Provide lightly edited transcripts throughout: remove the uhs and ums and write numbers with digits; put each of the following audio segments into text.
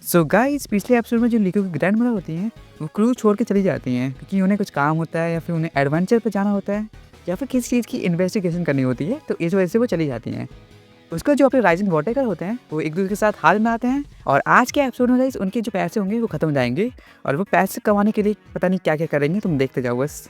So guys पिछले episode में जो लीको की ग्रैंड मदर होती हैं वो क्रूज छोड़ के चली जाती हैं क्योंकि उन्हें कुछ काम होता है या फिर उन्हें एडवेंचर पे जाना होता है या फिर किसी चीज़ की इन्वेस्टिगेशन करनी होती है, तो इस वजह से वो चली जाती हैं। उसका जो अपने राइजिंग वॉटेकर होते हैं वो एक दूसरे के साथ हाथ मिलाते हैं और आज के एपिसोड में गाइस उनके जो पैसे होंगे वो खत्म हो जाएंगे और वो पैसे कमाने के लिए पता नहीं क्या क्या करेंगे, तुम देखते जाओ बस।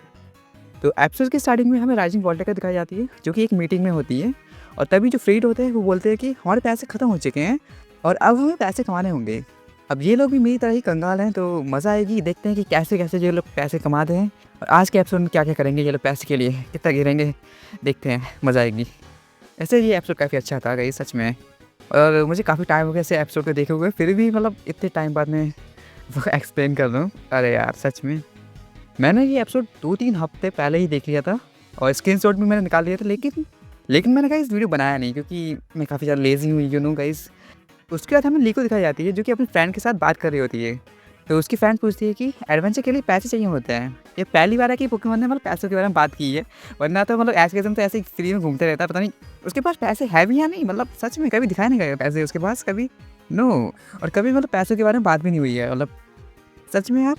तो एपिसोड की स्टार्टिंग में हमें राइजिंग वॉटेकर दिखाई जाती है जो कि एक मीटिंग में होती है और तभी जो फ्रीड होते हैं वो बोलते हैं कि हमारे पैसे खत्म हो चुके हैं और अब हमें पैसे कमाने होंगे। अब ये लोग भी मेरी तरह ही कंगाल हैं, तो मज़ा आएगी, देखते हैं कि कैसे कैसे ये लोग पैसे कमाते हैं और आज के एपिसोड में क्या क्या करेंगे ये लोग पैसे के लिए, कितना गिरेंगे, देखते हैं, मज़ा आएगी। ऐसे ये एपिसोड काफ़ी अच्छा था गई सच में, और मुझे काफ़ी टाइम हो गया ऐसे एपिसोड को देखे हुए, फिर भी मतलब इतने टाइम बाद मैं वो एक्सप्लेन कर दूँ। अरे यार सच में मैंने ये एपिसोड 2-3 हफ्ते पहले ही देख लिया था और स्क्रीनशॉट भी मैंने निकाल लिया था, लेकिन मैंने गाइस वीडियो बनाया नहीं क्योंकि मैं काफ़ी ज़्यादा लेज़ी हूँ यू नो गाइस। उसके बाद हमें लीको दिखाई जाती है जो कि अपनी फ्रेंड के साथ बात कर रही होती है। तो उसकी फ्रेंड पूछती है कि एडवेंचर के लिए पैसे चाहिए होते हैं। ये पहली बार है कि पोकेमॉन ने मतलब पैसों के बारे में बात की है, वरना तो मतलब ऐसे किस्म तो ऐसे ही फ्री में घूमते रहता है, पता नहीं उसके पास पैसे है भी या नहीं, मतलब सच में कभी दिखाया नहीं गया पैसे उसके पास कभी, नो। और कभी मतलब पैसों के बारे में बात भी नहीं हुई है, मतलब सच में यार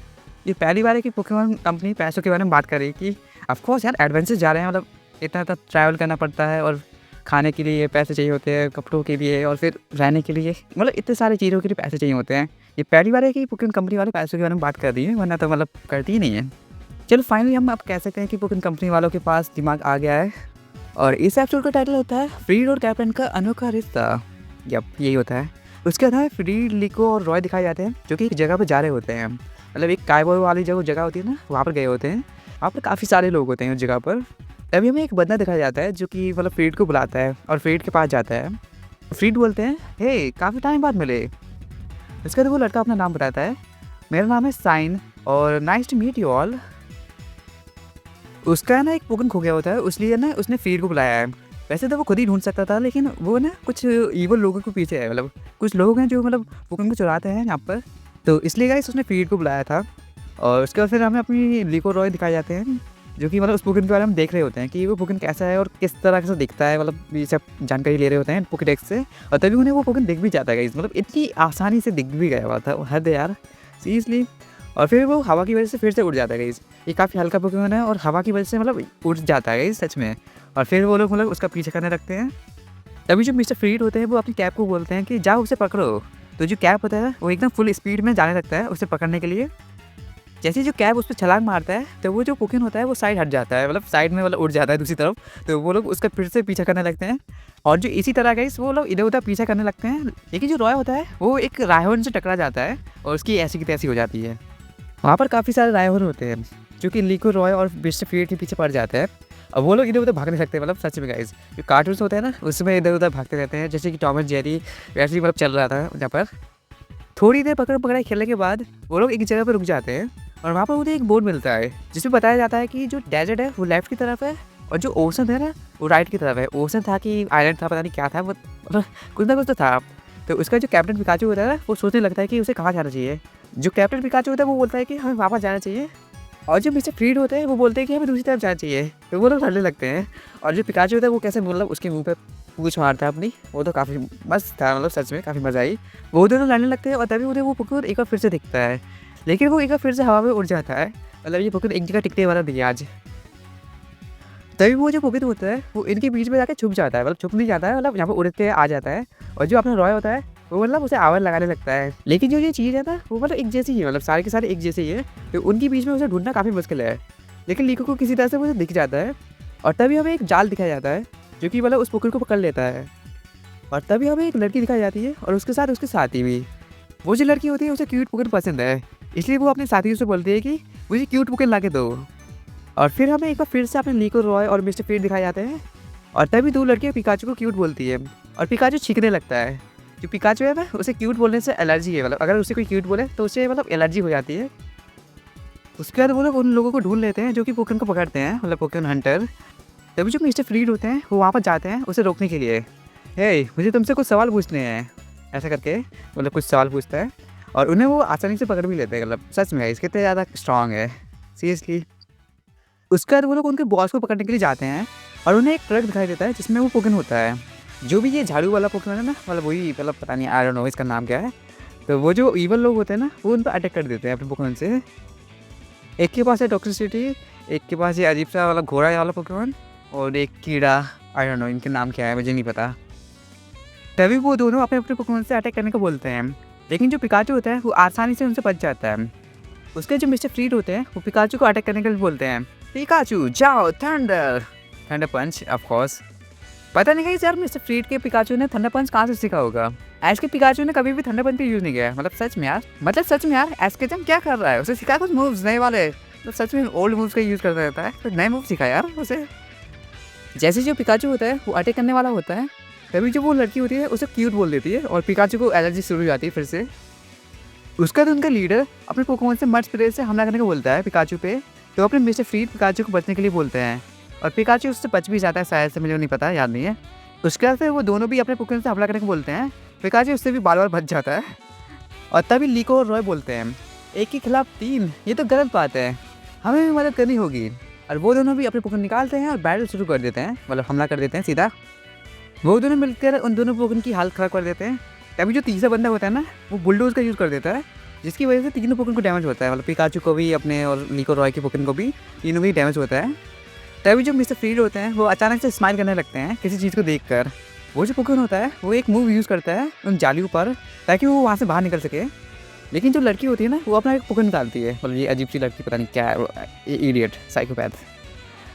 ये पहली बार है कि पोकेमॉन कंपनी पैसों के बारे में बात कर रही है कि ऑफकोर्स यार एडवेंचर जा रहे हैं, मतलब इतना इतना ट्रैवल करना पड़ता है और खाने के लिए पैसे चाहिए होते हैं, कपड़ों के लिए और फिर रहने के लिए, मतलब इतने सारे चीज़ों के लिए पैसे चाहिए होते हैं। ये पहली बार है कि पोकेमॉन कंपनी वाले पैसों के बारे में बात कर रही है, वरना तो मतलब करती ही नहीं है। चलो फाइनली हम अब कह सकते हैं कि पोकेमॉन कंपनी वालों के पास दिमाग आ गया है और इस एपिसोड का टाइटल होता है फ्रीड और कैप्टन का अनोखा रिश्ता। यप यही होता है। उसके बाद हमें फ्रीड, लीको और रॉय दिखाए जाते हैं जो कि एक जगह पर जा रहे होते हैं, मतलब एक कायबो वाली जगह होती है ना, वहाँ पर गए होते हैं। वहाँ पर काफ़ी सारे लोग होते हैं उस जगह पर। तभी हमें एक बंदा दिखाया जाता है जो कि मतलब फ्रीड को बुलाता है और फ्रीड के पास जाता है। फ्रीड बोलते हैं हे काफ़ी टाइम बाद मिले। इसके बाद वो लड़का अपना नाम बताता है, मेरा नाम है साइन और nice to meet you all. उसका है ना एक पोकेमॉन खो गया होता है, इसलिए ना उसने फ्रीड को बुलाया है। वैसे तो वो खुद ही ढूंढ सकता था, लेकिन वो ना कुछ ईवल लोगों के पीछे है, मतलब कुछ लोग हैं जो मतलब पोकेमॉन को चुराते हैं यहाँ पर, तो इसलिए गाइस उसने फ्रीड को बुलाया था। और उसके बाद फिर हमें अपनी लीको रॉय दिखाए जाते हैं जो कि मतलब उस पोकेमॉन के बारे में देख रहे होते हैं कि वो पोकेमॉन कैसा है और किस तरह से दिखता है, मतलब ये सब जानकारी ले रहे होते हैं पोकेडेक्स से। और तभी उन्हें वो पोकेमॉन दिख भी जाता है गाइस, मतलब इतनी आसानी से दिख भी गया हुआ था, हद है यार सीरियसली। और फिर वो हवा की वजह से फिर से उड़ जाता है गाइस। ये काफ़ी हल्का पोकेमॉन है और हवा की वजह से मतलब उड़ जाता है गाइस सच में। और फिर वो लोग मतलब उसका पीछे करने लगते हैं। तभी जो मिस्टर फ्रीड होते हैं वो अपनी कैप को बोलते हैं कि जाओ उसे पकड़ो। तो जो कैप होता है वो एकदम फुल स्पीड में जाने लगता है उसे पकड़ने के लिए। जैसे जो कैप उस पर छलांग मारता है तो वो जो पोकेमॉन होता है वो साइड हट जाता है, मतलब साइड में मतलब उड़ जाता है दूसरी तरफ। तो वो लोग उसका फिर से पीछा करने लगते हैं और जो इसी तरह गाइस वो लोग इधर उधर पीछा करने लगते हैं। लेकिन जो रॉय होता है वो एक रायहॉर्न से टकरा जाता है और उसकी ऐसी की तैसी हो जाती है। वहाँ पर काफ़ी सारे रायहॉर्न होते हैं जो कि लीको, रॉय और मिस्टर फ्रीड के पीछे पड़ जाते हैं। अब वो लोग इधर उधर भाग नहीं सकते, मतलब सच में गाइस जो कार्टून्स होते हैं ना उसमें इधर उधर भागते रहते हैं, जैसे कि टॉम एंड जेरी वैसे ही मतलब चल रहा था यहाँ पर। थोड़ी देर पकड़ पकड़ाई खेलने के बाद वो लोग एक जगह पर रुक जाते हैं और वहाँ पर उन्हें एक बोर्ड मिलता है जिसमें बताया जाता है कि जो डेजर्ट है वो लेफ्ट की तरफ है और जो ओशन है ना वो राइट की तरफ है। ओशन था कि आइलैंड था, पता नहीं क्या था, वो मतलब कुछ ना कुछ तो था। तो उसका जो कैप्टन पिकाचू होता है ना वो सोचने लगता है कि उसे कहाँ जाना चाहिए। जो कैप्टन पिकाचू होता है वो बोलता है कि हमें वापस जाना चाहिए और जो मिस्टर फ्रीड होते हैं वो बोलते हैं कि हमें दूसरी तरफ जाना चाहिए। तो वो लोग लड़ने लगते हैं और जो पिकाचू होता है वो कैसे मतलब उसके मुंह पे पूछ मारता है अपनी, वो तो काफ़ी मस्त था, मतलब सच में काफ़ी मज़ा आई। वो दोनों लड़ने लगते हैं और तभी उन्हें वो पोकेमॉन एक बार फिर से दिखता है, लेकिन वो एक बार फिर से हवा में उड़ जाता है, मतलब ये पोकेमॉन एक जगह टिकने वाला नहीं है आज। तभी वो जो पोकेमॉन होता है वो इनके बीच में जाकर छुप जाता है, मतलब छुप नहीं जाता है, मतलब यहाँ पर उड़ के आ जाता है। और जो अपना रॉय होता है वो मतलब उसे आवर लगाने लगता है, लेकिन जो ये चीज़ है ना वो मतलब एक जैसी ही है, मतलब सारे के सारे एक जैसे ही है। तो उनके बीच में उसे ढूंढना काफ़ी मुश्किल है, लेकिन लीको को किसी तरह से मुझे दिख जाता है। और तभी हमें एक जाल दिखाया जाता है जो कि मतलब उस पोकेमॉन को पकड़ लेता है। और तभी हमें एक लड़की दिखाई जाती है और उसके साथ उसके साथी भी। वो जो लड़की होती है उसे क्यूट पोकेमॉन पसंद है, इसलिए वो अपने साथियों से बोलती है कि मुझे क्यूट पोकेमॉन ला के दो। और फिर हमें एक बार फिर से अपने लीको, रॉय और मिस्टर फ्रीड दिखाए जाते हैं और तभी दो लड़कियाँ पिकाचू को क्यूट बोलती है और पिकाचू छींकने लगता है। जो पिकाचू है ना उसे क्यूट बोलने से एलर्जी है, मतलब अगर उसे कोई क्यूट बोले तो उसे मतलब एलर्जी हो जाती है। उसके बाद वो लोग उन लोगों को ढूंढ लेते हैं जो कि पोकेमॉन को पकड़ते हैं, मतलब पोकेमॉन हंटर। तभी जो मिस्टर फ्रीड होते हैं वो वहाँ पर जाते हैं उसे रोकने के लिए। हे मुझे तुमसे कुछ सवाल पूछने हैं, ऐसा करके मतलब कुछ सवाल पूछता है और उन्हें वो आसानी से पकड़ भी लेते हैं, मतलब सच में इसके कितने ज़्यादा स्ट्रांग है सीरियसली। उसके बाद वो लोग उनके बॉस को पकड़ने के लिए जाते हैं और उन्हें एक ट्रक दिखाई देता है जिसमें वो पोकेमॉन होता है, जो भी ये झाड़ू वाला पोकेमॉन है ना, मतलब वही, मतलब पता नहीं आई डोंट नो इसका नाम क्या है। तो वो जो ईवल लोग होते हैं ना, वो उन पर अटैक कर देते हैं अपने पोकेमॉन से। एक के पास है टॉक्सिसिटी, एक के पास ये अजीब सा वाला घोड़ा वाला पोकेमॉन, और एक कीड़ा, आई डोंट नो इनके नाम क्या है, मुझे नहीं पता। तभी वो दोनों अपने अपने पोकेमॉन से अटैक करने को बोलते हैं, लेकिन जो पिकाचू होता है वो आसानी से उनसे बच जाता है। उसके जो मिस्टर फ्रीड होते हैं वो पिकाचू को अटैक करने के लिए बोलते हैं, पिकाचू जाओ थंडर पंच। ऑफ कोर्स पता नहीं यार मिस्टर फ्रीड के पिकाचू ने थंडर पंच कहाँ से सीखा होगा। एस के पिकाचू ने कभी भी थंडर पंच का यूज़ नहीं किया है। मतलब सच में यार एस के जंग क्या कर रहा है, उसे सिखाया कुछ मूव्स नए वाले, तो सच में ओल्ड मूव्स का यूज़ करता रहता है, तो नए मूव सिखाया यार उसे। जैसे जो पिकाचू होता है वो अटैक करने वाला होता है, तभी जो वो लड़की होती है उसे क्यूट बोल देती है और पिकाचू को एलर्जी शुरू हो जाती है फिर से। उसका तो उनका लीडर अपने पोकेमॉन से मर्च स्प्रे से हमला करने को बोलता है पिकाचू पे, तो अपने मिस्टर फ्रीड पिकाचू को बचने के लिए बोलते हैं, और पिकाचू उससे बच भी जाता है शायद से, मुझे नहीं पता, याद नहीं है। उसके बाद फिर वो दोनों भी अपने पोकेमॉन से हमला करने को बोलते हैं, पिकाचू उससे भी बार बार बच जाता है। और तभी लीको और रॉय बोलते हैं, एक के खिलाफ 3, ये तो गलत बात है, हमें भी मदद करनी होगी। और वो दोनों भी अपने पोकेमॉन निकालते हैं और बैटल शुरू कर देते हैं, मतलब हमला कर देते हैं सीधा। वो दोनों मिलकर उन दोनों पोकेमॉन की हालत ख़राब कर देते हैं। तभी जो तीसरा बंदा होता है ना, वो बुलडोज का यूज़ कर देता है, जिसकी वजह से तीनों पोकेमॉन को डैमेज होता है, मतलब पिकाचू को भी अपने और लीको रॉय के पोकेमॉन को भी, तीनों भी डैमेज होता है। तभी जो मिस्टर फ्रीड होते हैं वो अचानक से स्माइल करने लगते हैं किसी चीज़ को देखकर। वो जो पोकेमॉन होता है वो एक मूव यूज़ करता है उन जालियों पर, ताकि वो वहाँ से बाहर निकल सके। लेकिन जो लड़की होती है ना, वो अपना एक पोकेमॉन निकालती है, मतलब ये अजीब सी लड़की, पता नहीं क्या है, ये इडियट साइकोपैथ।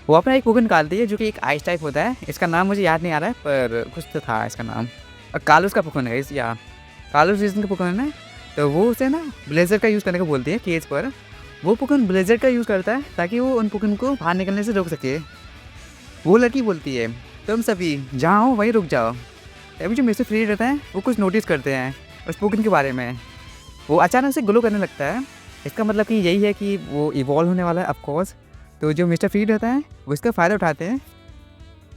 वो अपना एक पोकेमॉन निकालती है जो कि एक आइस टाइप होता है, इसका नाम मुझे याद नहीं आ रहा है, पर कुछ तो था इसका नाम। और कालूस का पोकेमॉन है या कालूस रीजन का पोकेमॉन है, तो वो उसे ना ब्लेजर का यूज़ करने को बोलती है केज पर। वो पोकेमॉन ब्लेजर का यूज़ करता है ताकि वो उन पोकेमॉन को बाहर निकलने से रोक सके। वो लड़की बोलती है, तुम सभी जहाँ हो वहीं रुक जाओ। तभी जो मिस्टर फ्रीड रहता है वो कुछ नोटिस करते हैं उस पोकेमॉन के बारे में। वो अचानक से ग्लो करने लगता है, इसका मतलब कि यही है कि वो इवॉल्व होने वाला है ऑफकोर्स। तो जो मिस्टर फ्रीड रहता है वो इसका फ़ायदा उठाते हैं,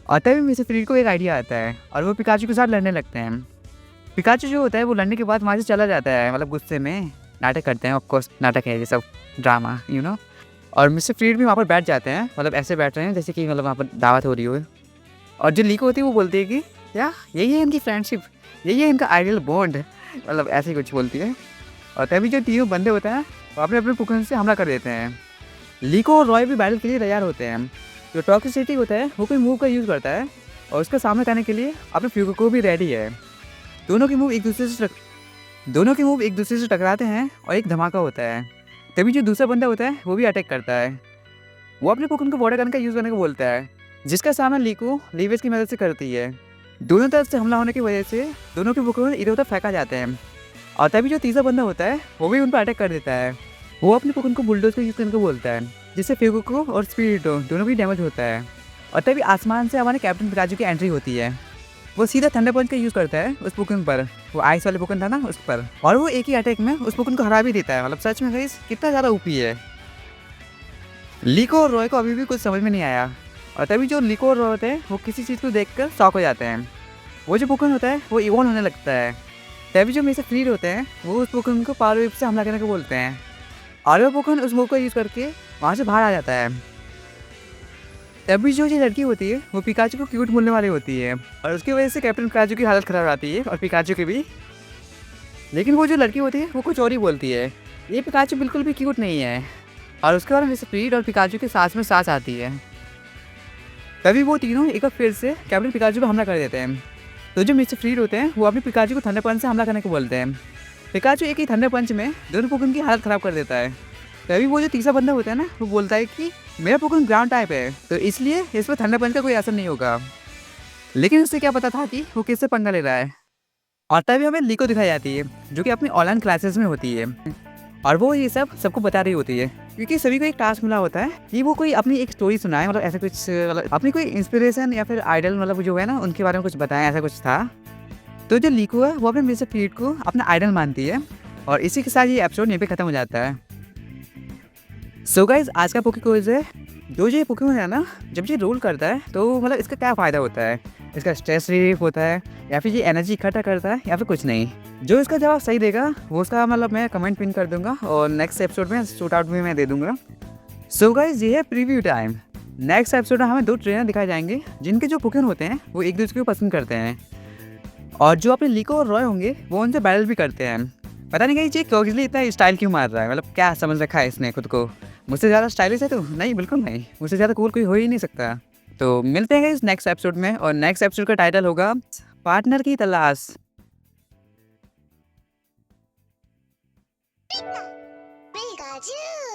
और तभी मिस्टर फ्रीड को एक आइडिया आता है और वो पिकाचू के साथ लड़ने लगते हैं। पिकाचू जो होता है वो लड़ने के बाद वहाँ से चला जाता है, मतलब गुस्से में, नाटक करते हैं, ऑफकोर्स नाटक है ये सब, ड्रामा यू नो। और मिस्टर फ्रीड भी वहाँ पर बैठ जाते हैं, मतलब ऐसे बैठ रहे हैं जैसे कि मतलब वहाँ पर दावत हो रही हो। और जो लीको होती है वो बोलती है कि क्या यही है इनकी फ्रेंडशिप, यही है इनका आइडियल बॉन्ड, मतलब ऐसे ही कुछ बोलती है। और तभी जो तीनों बंदे होते हैं वो अपने अपने पोकेमॉन से हमला कर देते हैं। लीको और रॉय भी बैटल के लिए तैयार होते हैं। जो टॉक्सिसिटी होता है वो कोई मूव का यूज़ करता है, और उसका सामना करने के लिए अपने फ्यूगो को भी रेडी है। दोनों के मूव एक दूसरे से टकराते हैं और एक धमाका होता है। तभी जो दूसरा बंदा होता है वो भी अटैक करता है। वो अपने पोकेमॉन को वाटर गन का यूज़ करने को बोलता है, जिसका सामना लीको लीवेज की मदद से करती है। दोनों तरफ से हमला होने की वजह से दोनों के पोकेमॉन इधर उधर फेंका जाते हैं। और तभी जो तीसरा बंदा होता है वो भी उन पर अटैक कर देता है। वो अपने पोकेमॉन को बुलडोज का यूज़ करने को बोलता है, जिससे फ्यूगो और स्पिरिटो दोनों भी डैमेज होता है। और तभी आसमान से हमारे कैप्टन पिकाचू की एंट्री होती है। वो सीधा थंडर पंच का यूज़ करता है उस पोकेमॉन पर, वो आइस वाले पोकेमॉन था ना उस पर, और वो एक ही अटैक में उस पोकेमॉन को हरा भी देता है। मतलब सच में गाइस कितना ज़्यादा ओपी है। लीको और रॉय को अभी भी कुछ समझ में नहीं आया, और तभी जो लीको और रॉय होते हैं वो किसी चीज़ को देखकर शॉक हो जाते हैं। वो जो पोकेमॉन होता है वो इवॉल्व होने लगता है। तभी जो मिस्टर फ्रीड होते हैं वो उस पोकेमॉन को पावर वेव से हमला करने को बोलते हैं, और वो पोकेमॉन उस मूव का यूज़ करके वहाँ से बाहर आ जाता है। तभी जो लड़की होती है वो पिकाचू को क्यूट बोलने वाली होती है, और उसकी वजह से कैप्टन पिकाचू की हालत ख़राब आती है और पिकाचू की भी। लेकिन वो जो लड़की होती है वो कुछ और ही बोलती है, ये पिकाचू बिल्कुल भी क्यूट नहीं है। और उसके बाद मिस्टर फ्रीड और पिकाचू के सांस में सांस आती है। तभी वो तीनों एक बार फिर से कैप्टन पिकाचू पर हमला कर देते हैं। तो जो मिस्टर फ्रीड होते हैं वो अपने पिकाचू को थंडर पंच से हमला करने को बोलते हैं। पिकाचू एक ही थंडर पंच में दोनों पोकेमॉन की हालत ख़राब कर देता है। तभी वो जो तीसरा बंदा होता है ना, वो बोलता है कि मेरा पोकेमॉन ग्राउंड टाइप है, तो इसलिए इस पर थंडर पंच का कोई असर नहीं होगा। लेकिन उससे क्या पता था कि वो किससे पंगा ले रहा है। और तभी हमें लीको दिखाई जाती है, जो कि अपनी ऑनलाइन क्लासेस में होती है, और वो ये सब सबको बता रही होती है, क्योंकि सभी को एक टास्क मिला होता है कि वो कोई अपनी एक स्टोरी सुनाए, मतलब ऐसा कुछ, मतलब अपनी कोई इंस्पिरेशन या फिर आइडल, मतलब जो है ना उनके बारे में कुछ बताएं, ऐसा कुछ था। तो जो लीको है वो अपने मिस्टर फ्रीड को अपना आइडल मानती है, और इसी के साथ ये एपिसोड यहीं पे खत्म हो जाता है। सो गाइज आज का पोके क्विज है, जो ये पोकेमॉन है ना जब ये रोल करता है तो मतलब इसका क्या फ़ायदा होता है, इसका स्ट्रेस रिलीफ होता है या फिर ये एनर्जी इकट्ठा करता है या फिर कुछ नहीं। जो इसका जवाब सही देगा वो उसका मतलब मैं कमेंट पिन कर दूंगा और नेक्स्ट एपिसोड में शूट आउट भी मैं दे दूंगा। सो गाइज ये है प्रीव्यू टाइम। नेक्स्ट एपिसोड में हमें 2 ट्रेनर दिखाए जाएंगे जिनके जो पोकेमॉन होते हैं वो एक दूसरे को पसंद करते हैं, और जो अपने लीको और रॉय होंगे वो उनसे बैटल भी करते हैं। पता नहीं कहीं कोकिली इतना स्टाइल क्यों मार रहा है, मतलब क्या समझ रखा है इसने खुद को। मुझसे ज़्यादा स्टाइलिश है तू? नहीं, बिल्कुल नहीं। मुझसे ज़्यादा कूल कोई हो ही नहीं सकता। तो मिलते हैं इस नेक्स्ट एपिसोड में, और नेक्स्ट एपिसोड का टाइटल होगा पार्टनर की तलाश। Pikachu!